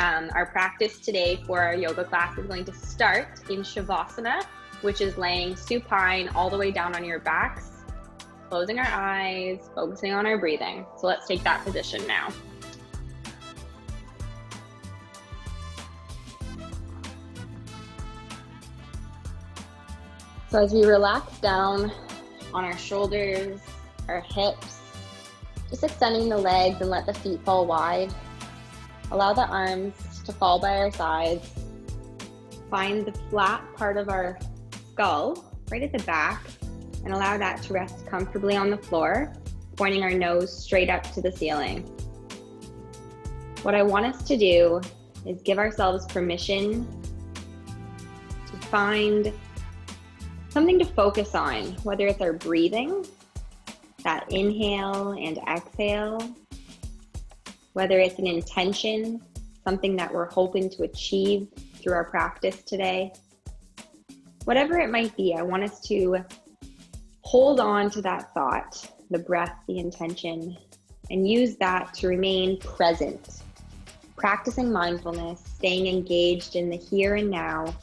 Our practice today for our yoga class is going to start in Shavasana, which is laying supine all the way down on your backs, closing our eyes, focusing on our breathing. So let's take that position now. So as we relax down on our shoulders, our hips, just extending the legs and let the feet fall wide. Allow the arms to fall by our sides. Find the flat part of our skull right at the back and allow that to rest comfortably on the floor, pointing our nose straight up to the ceiling. What I want us to do is give ourselves permission to find something to focus on, whether it's our breathing, that inhale and exhale, whether it's an intention, something that we're hoping to achieve through our practice today. Whatever it might be, I want us to hold on to that thought, the breath, the intention, and use that to remain present. Practicing mindfulness, staying engaged in the here and now.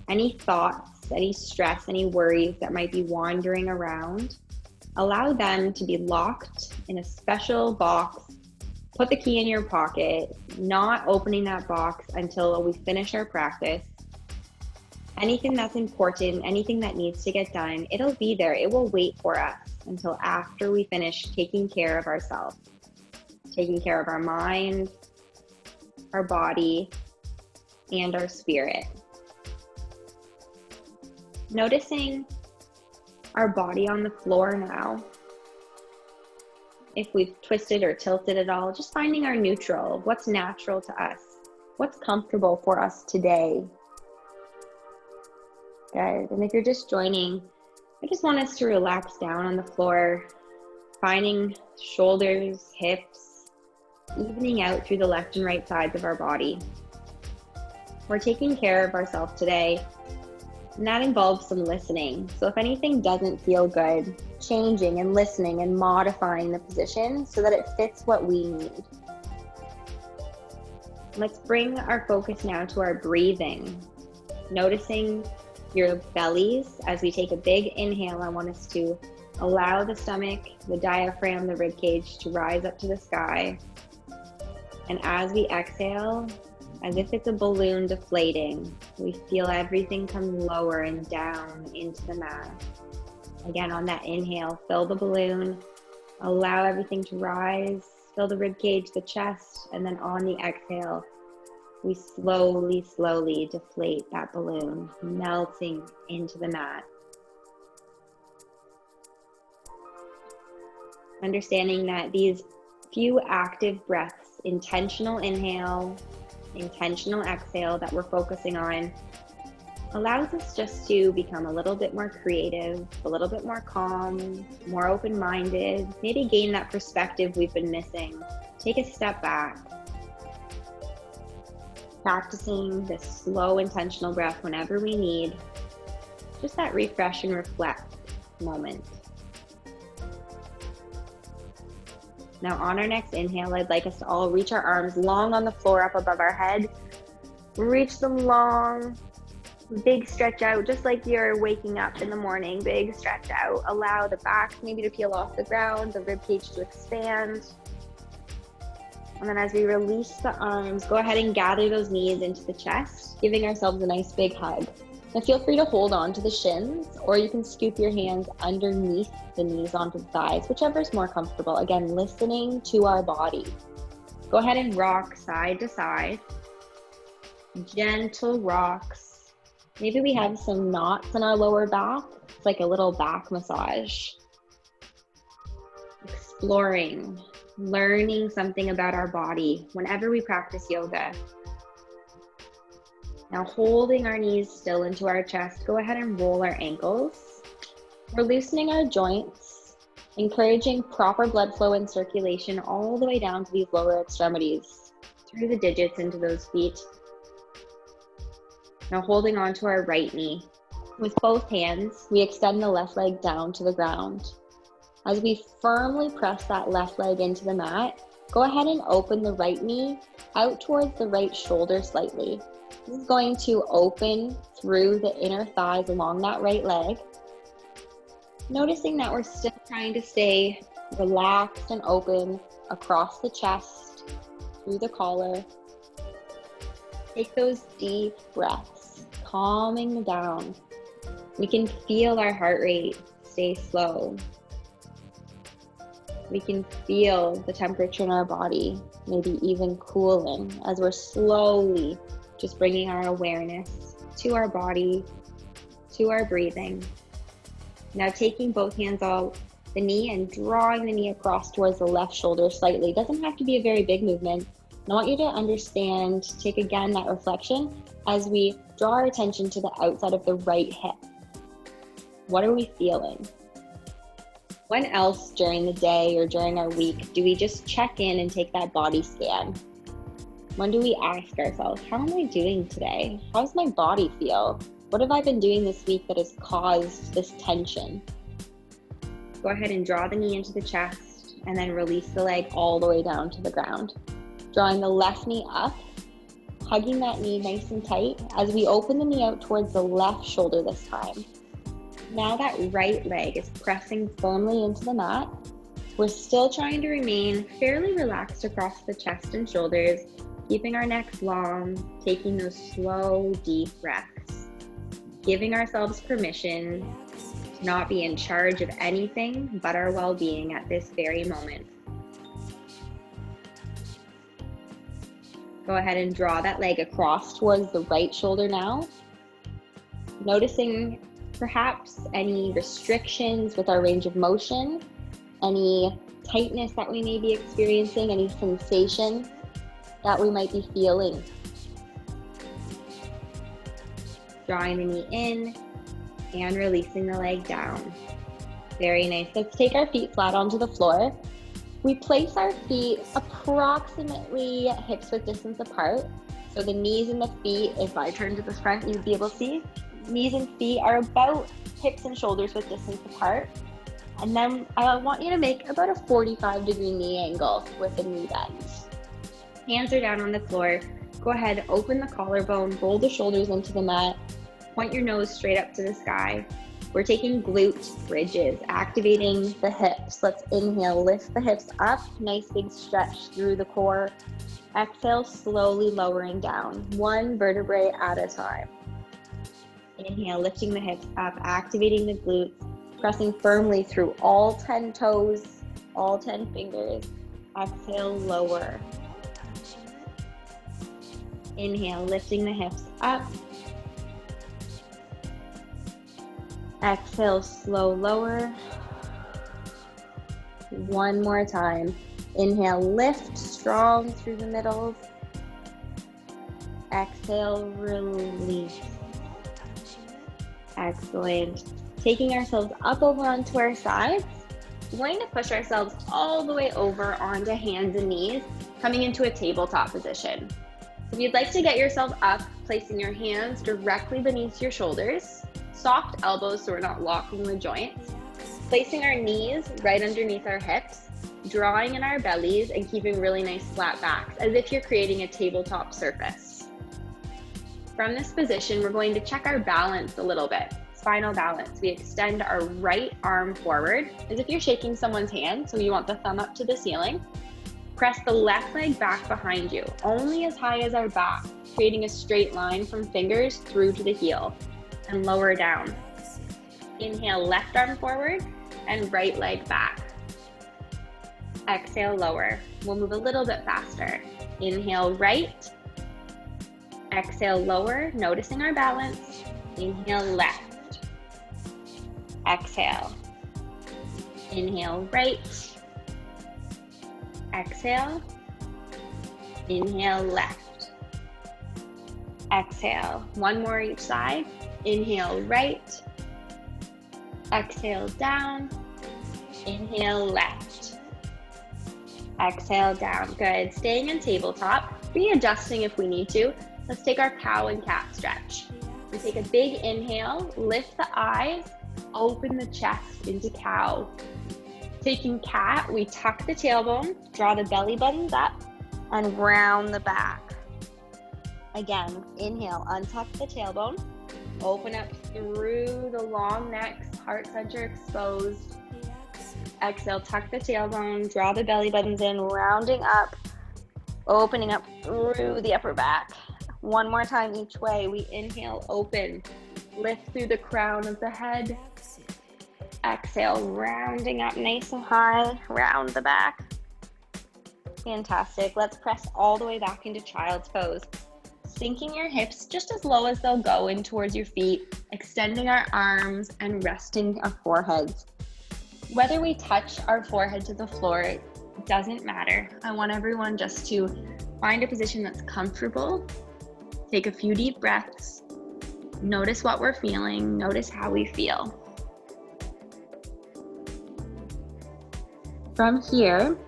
Any thoughts, any stress, any worries that might be wandering around, allow them to be locked in a special box. Put the key in your pocket, not opening that box until we finish our practice. Anything that's important, anything that needs to get done, it'll be there. It will wait for us until after we finish taking care of ourselves, taking care of our mind, our body, and our spirit. Noticing our body on the floor now. If we've twisted or tilted at all, just finding our neutral, what's natural to us, what's comfortable for us today. Good, and if you're just joining, I just want us to relax down on the floor, finding shoulders, hips, evening out through the left and right sides of our body. We're taking care of ourselves today, and that involves some listening. So if anything doesn't feel good, changing and listening and modifying the position so that it fits what we need. Let's bring our focus now to our breathing. Noticing your bellies. As we take a big inhale, I want us to allow the stomach, the diaphragm, the rib cage to rise up to the sky. And as we exhale, as if it's a balloon deflating, we feel everything come lower and down into the mat. Again, on that inhale, fill the balloon, allow everything to rise, fill the rib cage, the chest, and then on the exhale, we slowly, slowly deflate that balloon, melting into the mat. Understanding that these few active breaths, intentional inhale, intentional exhale that we're focusing on, allows us just to become a little bit more creative, a little bit more calm, more open-minded, maybe gain that perspective we've been missing. Take a step back. Practicing this slow, intentional breath whenever we need, just that refresh and reflect moment. Now on our next inhale, I'd like us to all reach our arms long on the floor up above our head. Reach them long, big stretch out, just like you're waking up in the morning, big stretch out. Allow the back maybe to peel off the ground, the rib cage to expand. And then as we release the arms, go ahead and gather those knees into the chest, giving ourselves a nice big hug. Now feel free to hold on to the shins, or you can scoop your hands underneath the knees onto the thighs, whichever is more comfortable. Again, listening to our body. Go ahead and rock side to side. Gentle rocks. Maybe we have some knots in our lower back. It's like a little back massage. Exploring, learning something about our body whenever we practice yoga. Now holding our knees still into our chest, go ahead and roll our ankles. We're loosening our joints, encouraging proper blood flow and circulation all the way down to these lower extremities, through the digits into those feet. Now holding on to our right knee. With both hands, we extend the left leg down to the ground. As we firmly press that left leg into the mat, go ahead and open the right knee out towards the right shoulder slightly. This is going to open through the inner thighs along that right leg. Noticing that we're still trying to stay relaxed and open across the chest, through the collar. Take those deep breaths, calming down. We can feel our heart rate stay slow. We can feel the temperature in our body, maybe even cooling, as we're slowly just bringing our awareness to our body, to our breathing. Now taking both hands on the knee and drawing the knee across towards the left shoulder slightly. It doesn't have to be a very big movement. I want you to understand, take again that reflection as we draw our attention to the outside of the right hip. What are we feeling? When else during the day or during our week do we just check in and take that body scan? When do we ask ourselves, how am I doing today? How does my body feel? What have I been doing this week that has caused this tension? Go ahead and draw the knee into the chest and then release the leg all the way down to the ground. Drawing the left knee up, hugging that knee nice and tight as we open the knee out towards the left shoulder this time. Now that right leg is pressing firmly into the mat. We're still trying to remain fairly relaxed across the chest and shoulders, keeping our necks long, taking those slow, deep breaths, giving ourselves permission to not be in charge of anything but our well-being at this very moment. Go ahead and draw that leg across towards the right shoulder now, noticing perhaps any restrictions with our range of motion, any tightness that we may be experiencing, any sensation that we might be feeling. Drawing the knee in and releasing the leg down. Very nice. Let's take our feet flat onto the floor. We place our feet approximately hips width distance apart. So the knees and the feet, if I turn to the front, you'd be able to see, knees and feet are about hips and shoulders width distance apart. And then I want you to make about a 45-degree knee angle with the knee bend. Hands are down on the floor. Go ahead, open the collarbone, roll the shoulders into the mat, point your nose straight up to the sky. We're taking glute bridges, activating the hips. Let's inhale, lift the hips up, nice big stretch through the core. Exhale, slowly lowering down, one vertebrae at a time. Inhale, lifting the hips up, activating the glutes, pressing firmly through all 10 toes, all 10 fingers. Exhale, lower. Inhale, lifting the hips up. Exhale, slow lower. One more time. Inhale, lift strong through the middle. Exhale, release. Excellent. Taking ourselves up over onto our sides. We're going to push ourselves all the way over onto hands and knees, coming into a tabletop position. If you'd like to get yourself up, placing your hands directly beneath your shoulders, soft elbows so we're not locking the joints, placing our knees right underneath our hips, drawing in our bellies and keeping really nice flat backs as if you're creating a tabletop surface. From this position, we're going to check our balance a little bit. Spinal balance. We extend our right arm forward as if you're shaking someone's hand, so you want the thumb up to the ceiling. Press the left leg back behind you, only as high as our back, creating a straight line from fingers through to the heel, and lower down. Inhale, left arm forward and right leg back. Exhale, lower. We'll move a little bit faster. Inhale, right. Exhale, lower, noticing our balance. Inhale, left. Exhale. Inhale, right. Exhale. Inhale, left. Exhale. One more each side. Inhale, right. Exhale, down. Inhale, left. Exhale, down. Good. Staying in tabletop, readjusting if we need to. Let's take our cow and cat stretch. We take a big inhale, lift the eyes, open the chest into cow. Taking cat, we tuck the tailbone, draw the belly buttons up, and round the back. Again, inhale, untuck the tailbone, open up through the long neck, heart center exposed. Exhale, tuck the tailbone, draw the belly buttons in, rounding up, opening up through the upper back. One more time each way. We inhale, open, lift through the crown of the head. Exhale, rounding up nice and high, round the back. Fantastic. Let's press all the way back into child's pose. Sinking your hips just as low as they'll go in towards your feet, extending our arms and resting our foreheads. Whether we touch our forehead to the floor, it doesn't matter. I want everyone just to find a position that's comfortable. Take a few deep breaths. Notice what we're feeling. Notice how we feel. From here,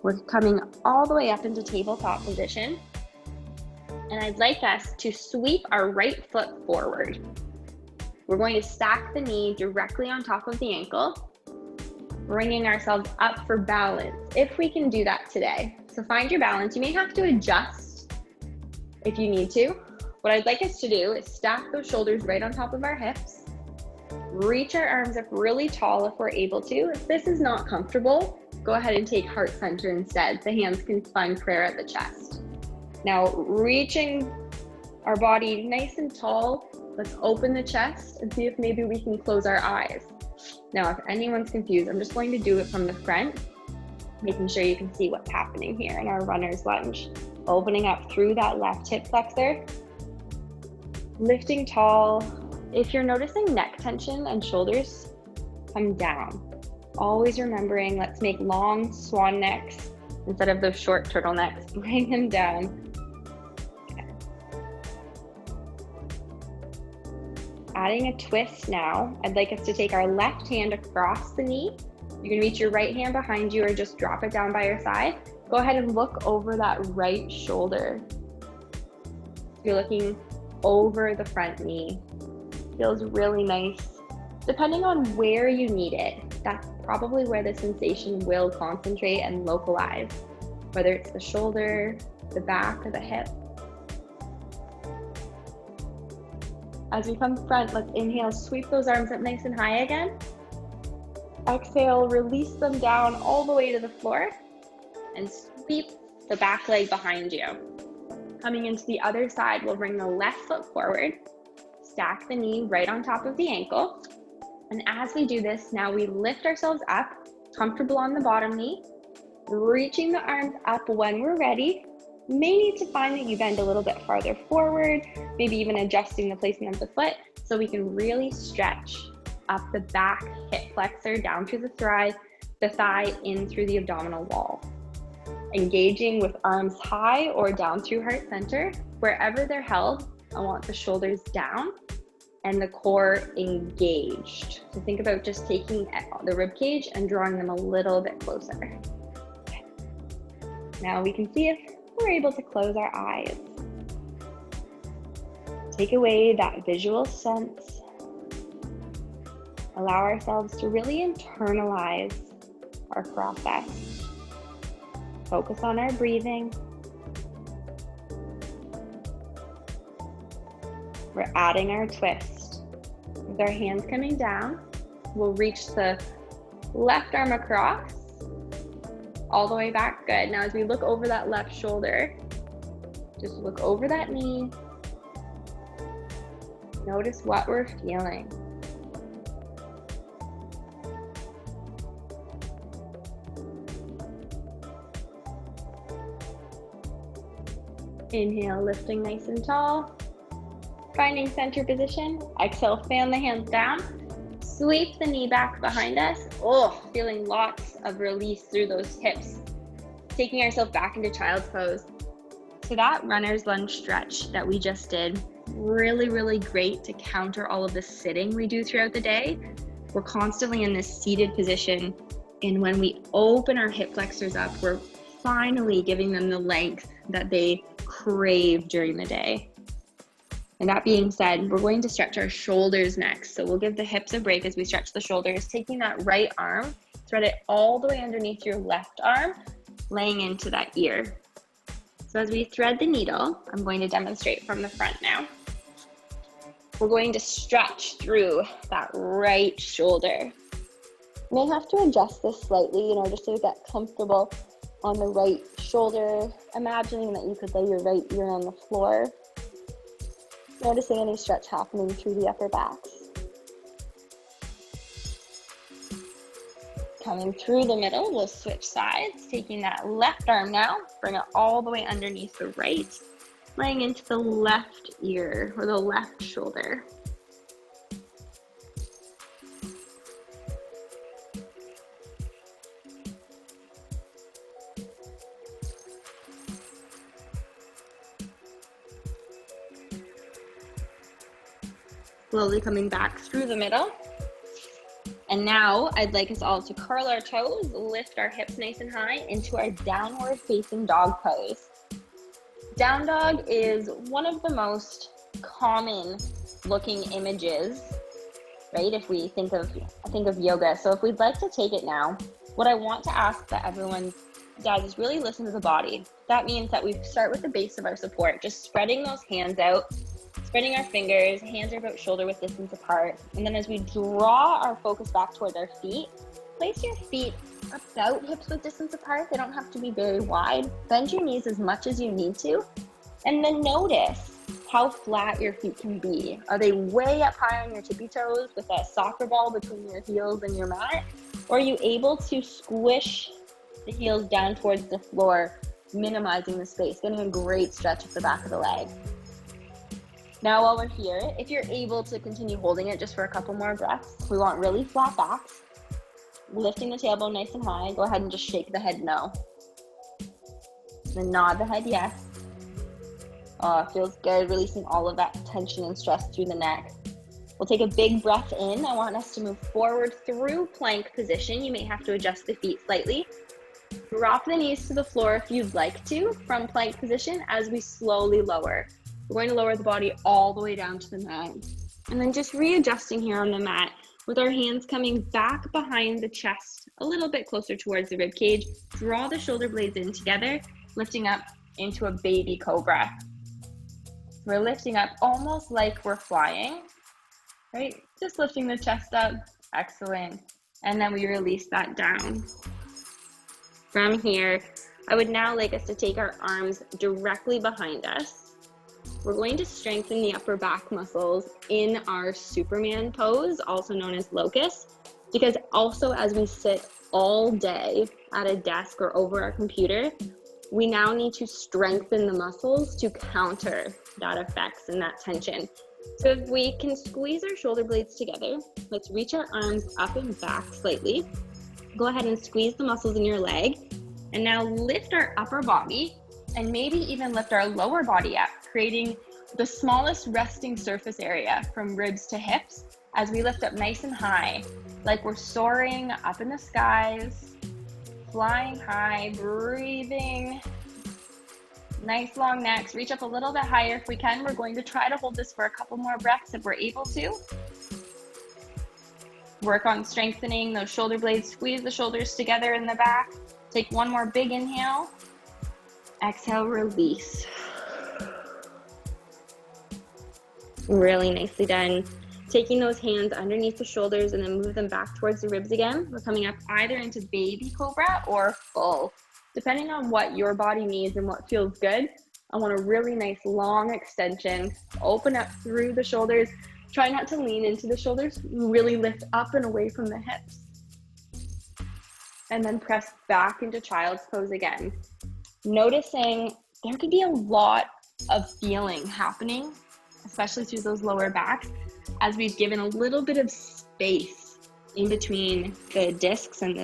we're coming all the way up into tabletop position. And I'd like us to sweep our right foot forward. We're going to stack the knee directly on top of the ankle, bringing ourselves up for balance, if we can do that today. So find your balance. You may have to adjust if you need to. What I'd like us to do is stack those shoulders right on top of our hips, reach our arms up really tall if we're able to. If this is not comfortable, go ahead and take heart center instead. The hands can find prayer at the chest. Now, reaching our body nice and tall, let's open the chest and see if maybe we can close our eyes. Now, if anyone's confused, I'm just going to do it from the front, making sure you can see what's happening here in our runner's lunge. Opening up through that left hip flexor, lifting tall. If you're noticing neck tension and shoulders, come down. Always remembering, let's make long swan necks instead of those short turtlenecks. Bring them down. Adding a twist now, I'd like us to take our left hand across the knee. You can reach your right hand behind you or just drop it down by your side. Go ahead and look over that right shoulder. You're looking over the front knee. Feels really nice. Depending on where you need it, that's probably where the sensation will concentrate and localize, whether it's the shoulder, the back, or the hip. As we come front, let's inhale, sweep those arms up nice and high again. Exhale, release them down all the way to the floor and sweep the back leg behind you. Coming into the other side, we'll bring the left foot forward, stack the knee right on top of the ankle. And as we do this, now we lift ourselves up, comfortable on the bottom knee, reaching the arms up when we're ready. You may need to find that you bend a little bit farther forward, maybe even adjusting the placement of the foot so we can really stretch up the back hip flexor down through the thigh in through the abdominal wall. Engaging with arms high or down through heart center. Wherever they're held, I want the shoulders down and the core engaged. So think about just taking the rib cage and drawing them a little bit closer. Now we can see if we're able to close our eyes. Take away that visual sense. Allow ourselves to really internalize our process. Focus on our breathing. We're adding our twist. With our hands coming down, we'll reach the left arm across, all the way back. Good. Now as we look over that left shoulder, just look over that knee. Notice what we're feeling. Inhale, lifting nice and tall. Finding center position. Exhale, fan the hands down. Sweep the knee back behind us. Oh, feeling lots of release through those hips. Taking ourselves back into child's pose. So that runner's lunge stretch that we just did, really, really great to counter all of the sitting we do throughout the day. We're constantly in this seated position. And when we open our hip flexors up, we're finally giving them the length that they crave during the day. And that being said, we're going to stretch our shoulders next. So we'll give the hips a break as we stretch the shoulders, taking that right arm, thread it all the way underneath your left arm, laying into that ear. So as we thread the needle, I'm going to demonstrate from the front now. We're going to stretch through that right shoulder. You may have to adjust this slightly, just to get comfortable on the right shoulder, imagining that you could lay your right ear on the floor. Noticing any stretch happening through the upper backs. Coming through the middle, we'll switch sides, taking that left arm now, bring it all the way underneath the right, laying into the left ear or the left shoulder. Slowly coming back through the middle. And now I'd like us all to curl our toes, lift our hips nice and high into our downward facing dog pose. Down dog is one of the most common looking images, right? If we think of yoga. So if we'd like to take it now, what I want to ask that everyone does is really listen to the body. That means that we start with the base of our support, just spreading those hands out, spreading our fingers, hands are about shoulder width distance apart. And then as we draw our focus back towards our feet, place your feet about hips width distance apart. They don't have to be very wide. Bend your knees as much as you need to. And then notice how flat your feet can be. Are they way up high on your tippy toes with a soccer ball between your heels and your mat? Or are you able to squish the heels down towards the floor, minimizing the space, getting a great stretch at the back of the leg? Now while we're here, if you're able to continue holding it just for a couple more breaths, we want really flat backs. Lifting the tailbone nice and high. Go ahead and just shake the head no. Then nod the head yes. Oh, it feels good, releasing all of that tension and stress through the neck. We'll take a big breath in. I want us to move forward through plank position. You may have to adjust the feet slightly. Drop the knees to the floor if you'd like to from plank position as we slowly lower. We're going to lower the body all the way down to the mat. And then just readjusting here on the mat with our hands coming back behind the chest, a little bit closer towards the rib cage. Draw the shoulder blades in together, lifting up into a baby cobra. We're lifting up almost like we're flying, right? Just lifting the chest up. Excellent. And then we release that down. From here, I would now like us to take our arms directly behind us. We're going to strengthen the upper back muscles in our Superman pose, also known as locust, because also as we sit all day at a desk or over our computer, we now need to strengthen the muscles to counter that effects and that tension. So if we can squeeze our shoulder blades together, let's reach our arms up and back slightly. Go ahead and squeeze the muscles in your leg. And now lift our upper body and maybe even lift our lower body up, creating the smallest resting surface area from ribs to hips as we lift up nice and high, like we're soaring up in the skies, flying high, breathing. Nice long necks. Reach up a little bit higher if we can. We're going to try to hold this for a couple more breaths if we're able to. Work on strengthening those shoulder blades. Squeeze the shoulders together in the back. Take one more big inhale. Exhale, release. Really nicely done. Taking those hands underneath the shoulders and then move them back towards the ribs again. We're coming up either into baby cobra or full. Depending on what your body needs and what feels good, I want a really nice long extension. Open up through the shoulders. Try not to lean into the shoulders. Really lift up and away from the hips. And then press back into child's pose again. Noticing there could be a lot of feeling happening, especially through those lower backs, as we've given a little bit of space in between the discs and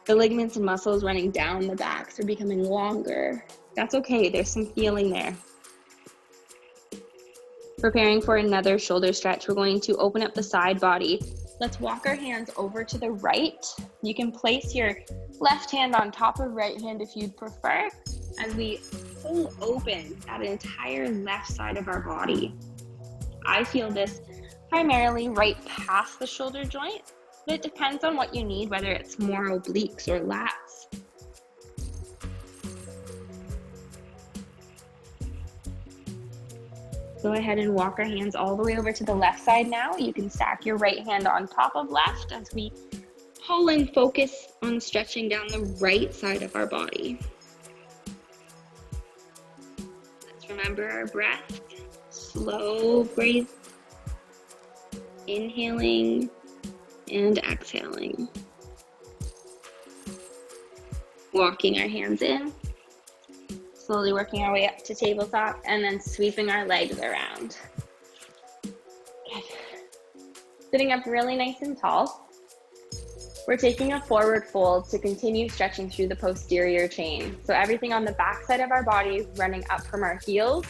the ligaments and muscles running down the backs are becoming longer. That's okay, there's some feeling there. Preparing for another shoulder stretch, we're going to open up the side body. Let's walk our hands over to the right. You can place your left hand on top of right hand if you'd prefer, as we pull open that entire left side of our body. I feel this primarily right past the shoulder joint, but it depends on what you need, whether it's more obliques or lats. Go ahead and walk our hands all the way over to the left side now. You can stack your right hand on top of left as we pull and focus on stretching down the right side of our body. Let's remember our breath. Slow breathe. Inhaling and exhaling. Walking our hands in. Slowly working our way up to tabletop and then sweeping our legs around. Good. Sitting up really nice and tall. We're taking a forward fold to continue stretching through the posterior chain. So everything on the back side of our body running up from our heels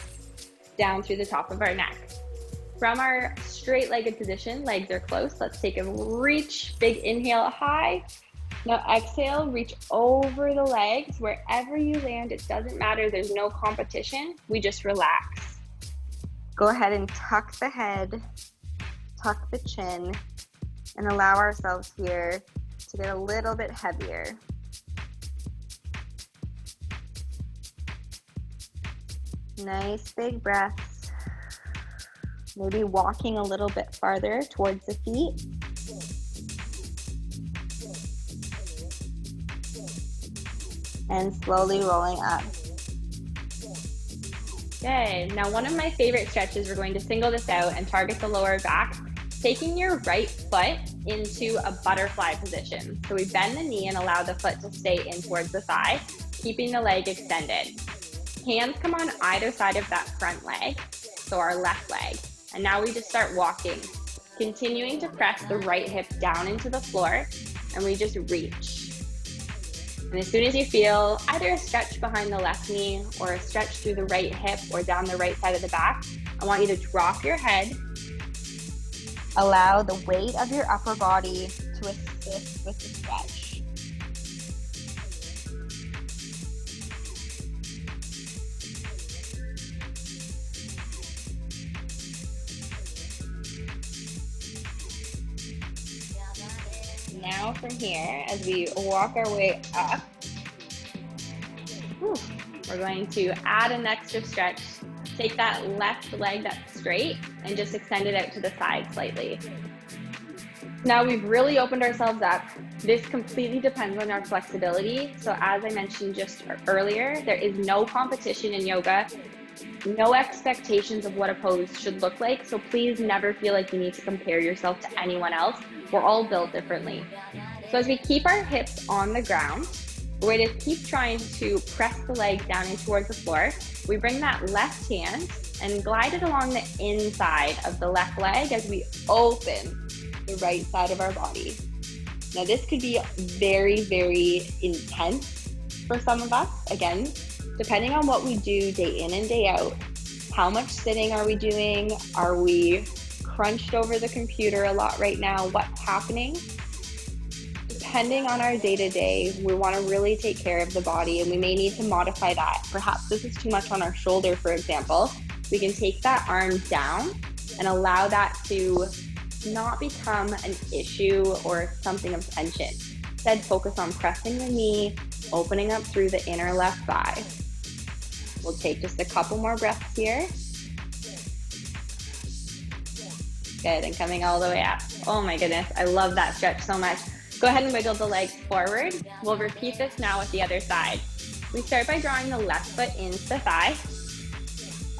down through the top of our neck. From our straight-legged position, legs are close. Let's take a reach, big inhale high. Now exhale, reach over the legs. Wherever you land, it doesn't matter. There's no competition. We just relax. Go ahead and tuck the head, tuck the chin, and allow ourselves here to get a little bit heavier. Nice big breaths. Maybe walking a little bit farther towards the feet. And slowly rolling up. Good. Now one of my favorite stretches, we're going to single this out and target the lower back, taking your right foot into a butterfly position. So we bend the knee and allow the foot to stay in towards the thigh, keeping the leg extended. Hands come on either side of that front leg, so our left leg. And now we just start walking, continuing to press the right hip down into the floor, and we just reach. And as soon as you feel either a stretch behind the left knee or a stretch through the right hip or down the right side of the back, I want you to drop your head. Allow the weight of your upper body to assist with the stretch. Now from here, as we walk our way up, we're going to add an extra stretch. Take that left leg that's straight and just extend it out to the side slightly. Now we've really opened ourselves up. This completely depends on our flexibility. So as I mentioned just earlier, there is no competition in yoga, no expectations of what a pose should look like. So please never feel like you need to compare yourself to anyone else. We're all built differently. So as we keep our hips on the ground, we're going to keep trying to press the leg down in towards the floor. We bring that left hand and glide it along the inside of the left leg as we open the right side of our body. Now this could be very, very intense for some of us. Again, depending on what we do day in and day out. How much sitting are we doing? Are we crunched over the computer a lot right now? What's happening? Depending on our day-to-day, we want to really take care of the body and we may need to modify that. Perhaps this is too much on our shoulder, for example. We can take that arm down and allow that to not become an issue or something of tension. Instead, focus on pressing the knee, opening up through the inner left thigh. We'll take just a couple more breaths here. Good, and coming all the way up. Oh my goodness, I love that stretch so much. Go ahead and wiggle the legs forward. We'll repeat this now with the other side. We start by drawing the left foot into the thigh.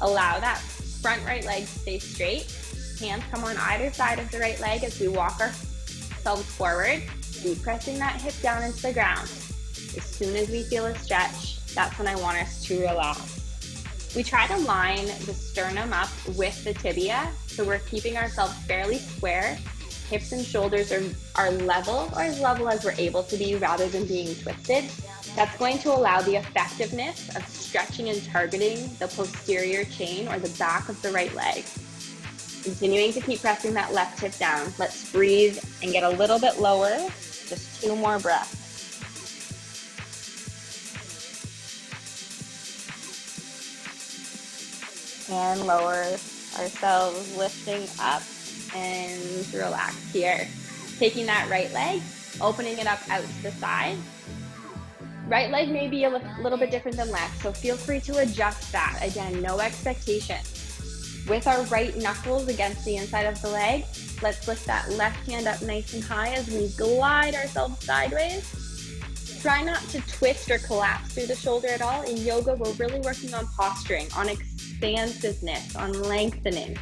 Allow that front right leg to stay straight. Hands come on either side of the right leg as we walk ourselves forward. Keep pressing that hip down into the ground. As soon as we feel a stretch, that's when I want us to relax. We try to line the sternum up with the tibia, so we're keeping ourselves fairly square. Hips and shoulders are level, or as level as we're able to be rather than being twisted. That's going to allow the effectiveness of stretching and targeting the posterior chain or the back of the right leg. Continuing to keep pressing that left hip down. Let's breathe and get a little bit lower. Just 2 more breaths. And lower ourselves, lifting up and relax here. Taking that right leg, opening it up out to the side. Right leg may be a little bit different than left, so feel free to adjust that. Again, no expectation. With our right knuckles against the inside of the leg, let's lift that left hand up nice and high as we glide ourselves sideways. Try not to twist or collapse through the shoulder at all. In yoga, we're really working on posturing, on expansiveness, on lengthening.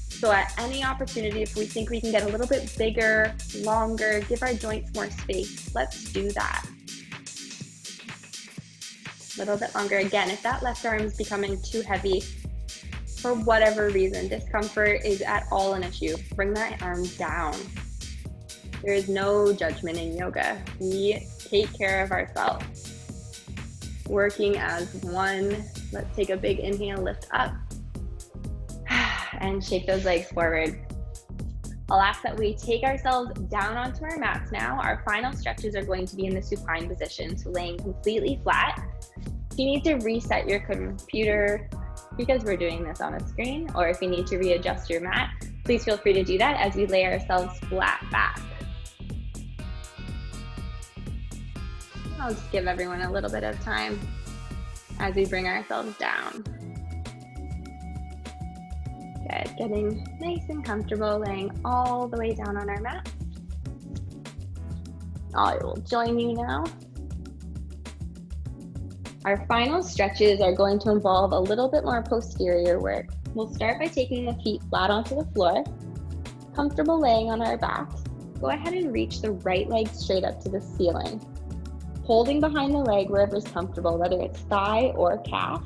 So at any opportunity, if we think we can get a little bit bigger, longer, give our joints more space, let's do that. A little bit longer. Again, if that left arm is becoming too heavy, for whatever reason, discomfort is at all an issue, bring that arm down. There is no judgment in yoga. We take care of ourselves. Working as one. Let's take a big inhale, lift up, and shake those legs forward. I'll ask that we take ourselves down onto our mats now. Our final stretches are going to be in the supine position, so laying completely flat. If you need to reset your computer because we're doing this on a screen, or if you need to readjust your mat, please feel free to do that as we lay ourselves flat back. I'll just give everyone a little bit of time as we bring ourselves down. Good, getting nice and comfortable, laying all the way down on our mat. I will join you now. Our final stretches are going to involve a little bit more posterior work. We'll start by taking the feet flat onto the floor, comfortable laying on our backs. Go ahead and reach the right leg straight up to the ceiling, holding behind the leg wherever is comfortable, whether it's thigh or calf.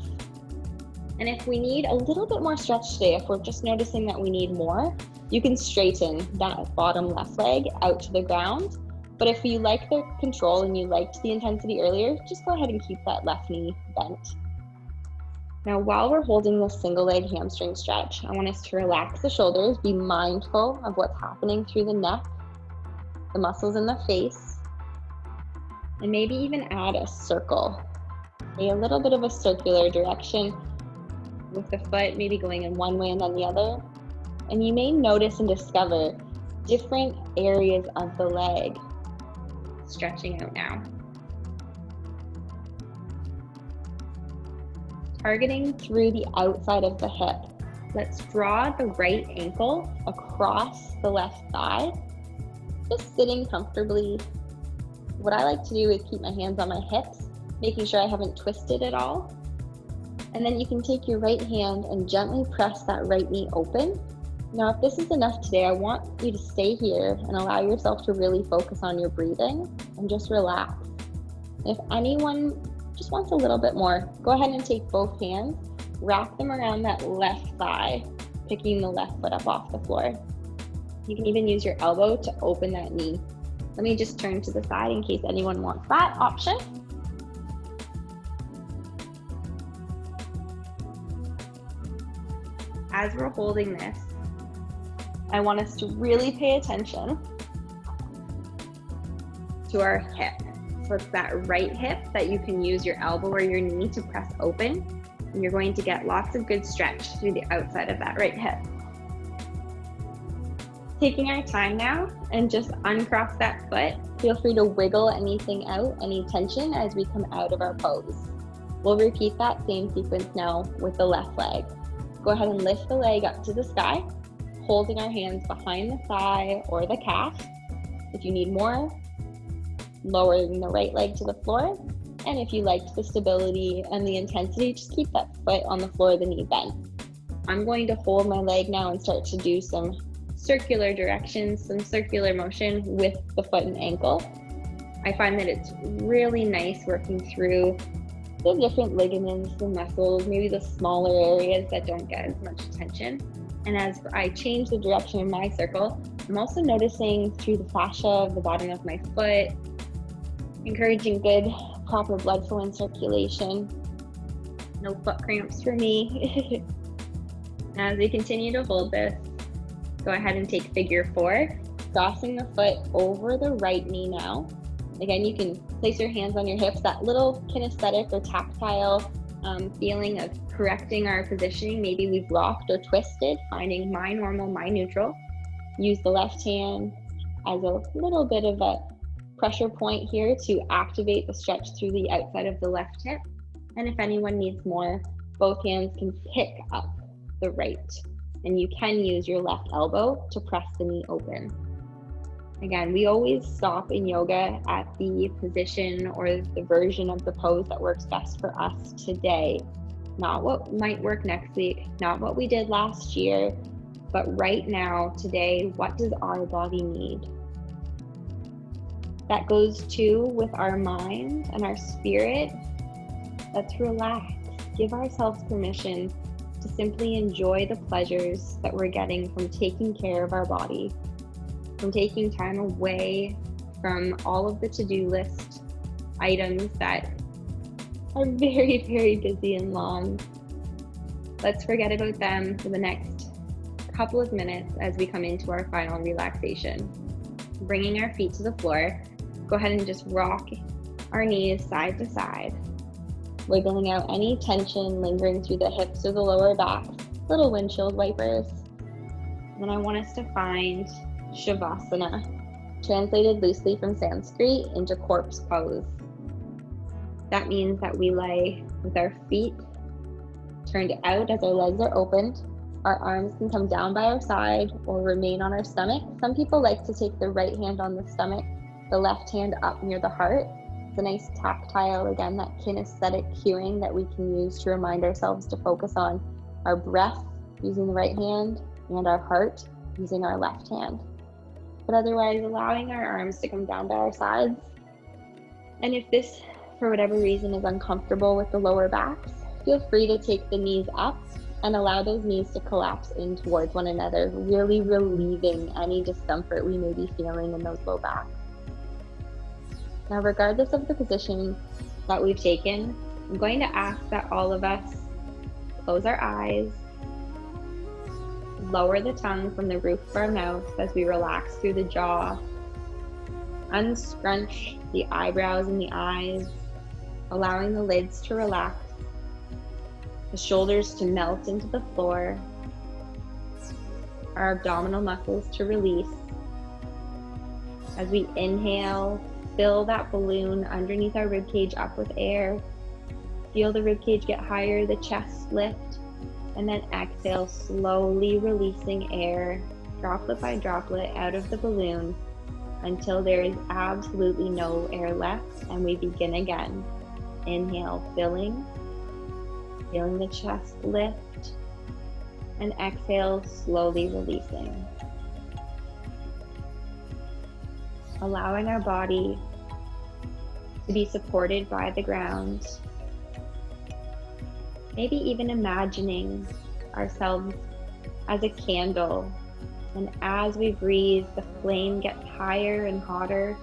And if we need a little bit more stretch today, if we're just noticing that we need more, you can straighten that bottom left leg out to the ground. But if you like the control and you liked the intensity earlier, just go ahead and keep that left knee bent. Now, while we're holding this single leg hamstring stretch, I want us to relax the shoulders, be mindful of what's happening through the neck, the muscles in the face, and maybe even add a circle, a little bit of a circular direction with the foot maybe going in one way and then the other. And you may notice and discover different areas of the leg stretching out now. Targeting through the outside of the hip. Let's draw the right ankle across the left thigh, just sitting comfortably. What I like to do is keep my hands on my hips, making sure I haven't twisted at all. And then you can take your right hand and gently press that right knee open. Now, if this is enough today, I want you to stay here and allow yourself to really focus on your breathing and just relax. If anyone just wants a little bit more, go ahead and take both hands, wrap them around that left thigh, picking the left foot up off the floor. You can even use your elbow to open that knee. Let me just turn to the side in case anyone wants that option. As we're holding this, I want us to really pay attention to our hip. So it's that right hip that you can use your elbow or your knee to press open, and you're going to get lots of good stretch through the outside of that right hip. Taking our time now and just uncross that foot. Feel free to wiggle anything out, any tension as we come out of our pose. We'll repeat that same sequence now with the left leg. Go ahead and lift the leg up to the sky, holding our hands behind the thigh or the calf. If you need more, lowering the right leg to the floor. And if you liked the stability and the intensity, just keep that foot on the floor, the knee bent. I'm going to hold my leg now and start to do some circular directions, some circular motion with the foot and ankle. I find that it's really nice working through the different ligaments, the muscles, maybe the smaller areas that don't get as much attention. And as I change the direction of my circle, I'm also noticing through the fascia of the bottom of my foot, encouraging good, proper blood flow and circulation. No foot cramps for me. As we continue to hold this, go ahead and take figure 4, crossing the foot over the right knee now. Again, you can place your hands on your hips, that little kinesthetic or tactile feeling of correcting our positioning. Maybe we've rocked or twisted, finding my normal, my neutral. Use the left hand as a little bit of a pressure point here to activate the stretch through the outside of the left hip. And if anyone needs more, both hands can pick up the right. And you can use your left elbow to press the knee open. Again, we always stop in yoga at the position or the version of the pose that works best for us today. Not what might work next week, not what we did last year, but right now, today, what does our body need? That goes too with our mind and our spirit. Let's relax. Give ourselves permission to simply enjoy the pleasures that we're getting from taking care of our body, from taking time away from all of the to-do list items that are very, very busy and long. Let's forget about them for the next couple of minutes as we come into our final relaxation. Bringing our feet to the floor, go ahead and just rock our knees side to side, wiggling out any tension lingering through the hips or the lower back, little windshield wipers. And then I want us to find Shavasana, translated loosely from Sanskrit into corpse pose. That means that we lay with our feet turned out as our legs are opened. Our arms can come down by our side or remain on our stomach. Some people like to take the right hand on the stomach, the left hand up near the heart. It's a nice tactile, again, that kinesthetic cueing that we can use to remind ourselves to focus on our breath using the right hand and our heart using our left hand. But otherwise, allowing our arms to come down by our sides. And if this, for whatever reason, is uncomfortable with the lower backs, feel free to take the knees up and allow those knees to collapse in towards one another, really relieving any discomfort we may be feeling in those low backs. Now, regardless of the position that we've taken, I'm going to ask that all of us close our eyes, lower the tongue from the roof of our mouth as we relax through the jaw, unscrunch the eyebrows and the eyes, allowing the lids to relax, the shoulders to melt into the floor, our abdominal muscles to release. As we inhale, fill that balloon underneath our ribcage up with air. Feel the ribcage get higher, the chest lift, and then exhale, slowly releasing air, droplet by droplet out of the balloon until there is absolutely no air left, and we begin again. Inhale, filling, feeling the chest lift, and exhale, slowly releasing. Allowing our body to be supported by the ground. Maybe even imagining ourselves as a candle, and as we breathe, the flame gets higher and hotter.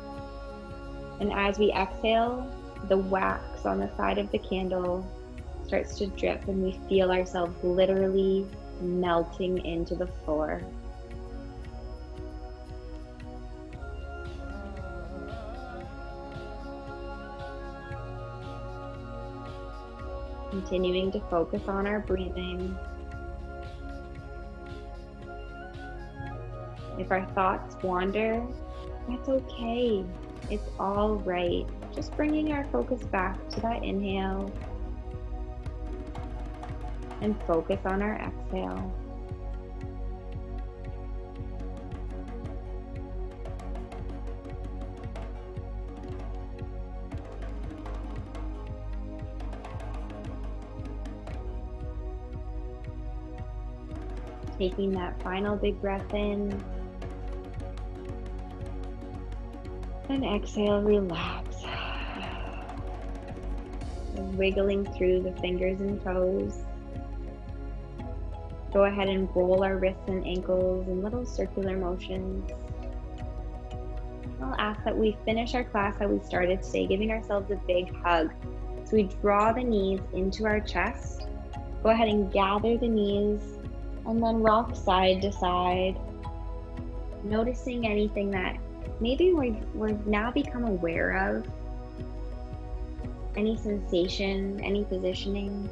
And as we exhale, the wax on the side of the candle starts to drip, and we feel ourselves literally melting into the floor. Continuing to focus on our breathing. If our thoughts wander, that's okay. It's all right. Just bringing our focus back to that inhale and focus on our exhale. Taking that final big breath in, and exhale, relax. Wiggling through the fingers and toes. Go ahead and roll our wrists and ankles in little circular motions. I'll ask that we finish our class how we started today, giving ourselves a big hug. So we draw the knees into our chest. Go ahead and gather the knees and then rock side to side, noticing anything that maybe we've now become aware of, any sensation, any positioning.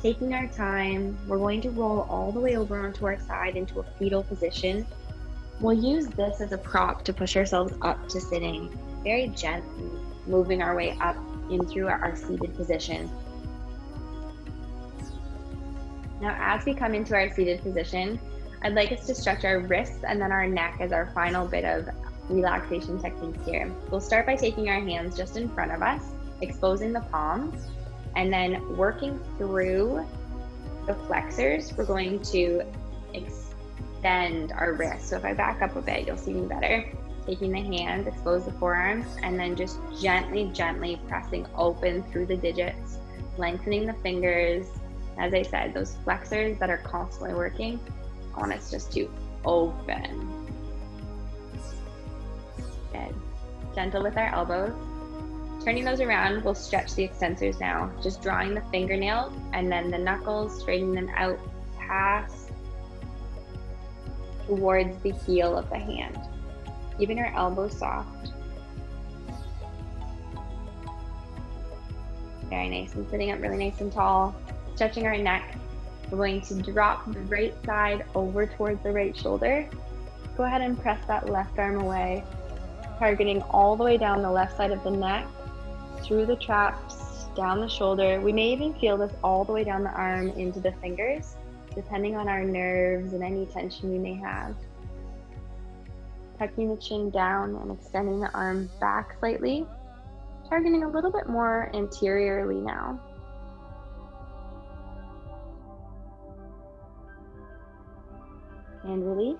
Taking our time, we're going to roll all the way over onto our side into a fetal position. We'll use this as a prop to push ourselves up to sitting, very gently moving our way up in through our seated position. Now, as we come into our seated position, I'd like us to stretch our wrists and then our neck as our final bit of relaxation techniques here. We'll start by taking our hands just in front of us, exposing the palms, and then working through the flexors. We're going to extend our wrists. So if I back up a bit, you'll see me better. Taking the hands, expose the forearms, and then just gently pressing open through the digits, lengthening the fingers. As I said, those flexors that are constantly working, I want us just to open. Good. Gentle with our elbows. Turning those around, we'll stretch the extensors now, just drawing the fingernails and then the knuckles, straightening them out past towards the heel of the hand. Keeping our elbows soft. Very nice, and sitting up really nice and tall. Stretching our neck. We're going to drop the right side over towards the right shoulder. Go ahead and press that left arm away, targeting all the way down the left side of the neck, through the traps, down the shoulder. We may even feel this all the way down the arm into the fingers, depending on our nerves and any tension we may have. Tucking the chin down and extending the arm back slightly, targeting a little bit more anteriorly now. And release.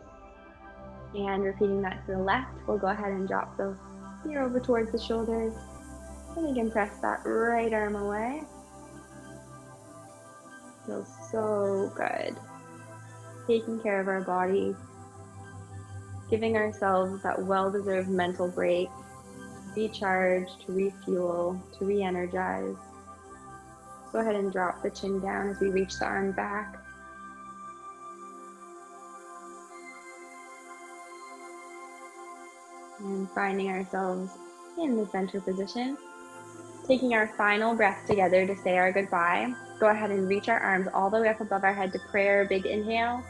And repeating that to the left, we'll go ahead and drop the ear over towards the shoulders. And we can press that right arm away. Feels so good. Taking care of our body, giving ourselves that well-deserved mental break, to recharge, to refuel, to re-energize. Go ahead and drop the chin down as we reach the arm back. And finding ourselves in the center position. Taking our final breath together to say our goodbye. Go ahead and reach our arms all the way up above our head to prayer. Big inhale.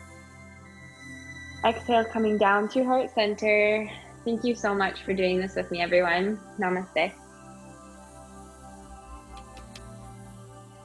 Exhale, coming down to heart center. Thank you so much for doing this with me, everyone. Namaste.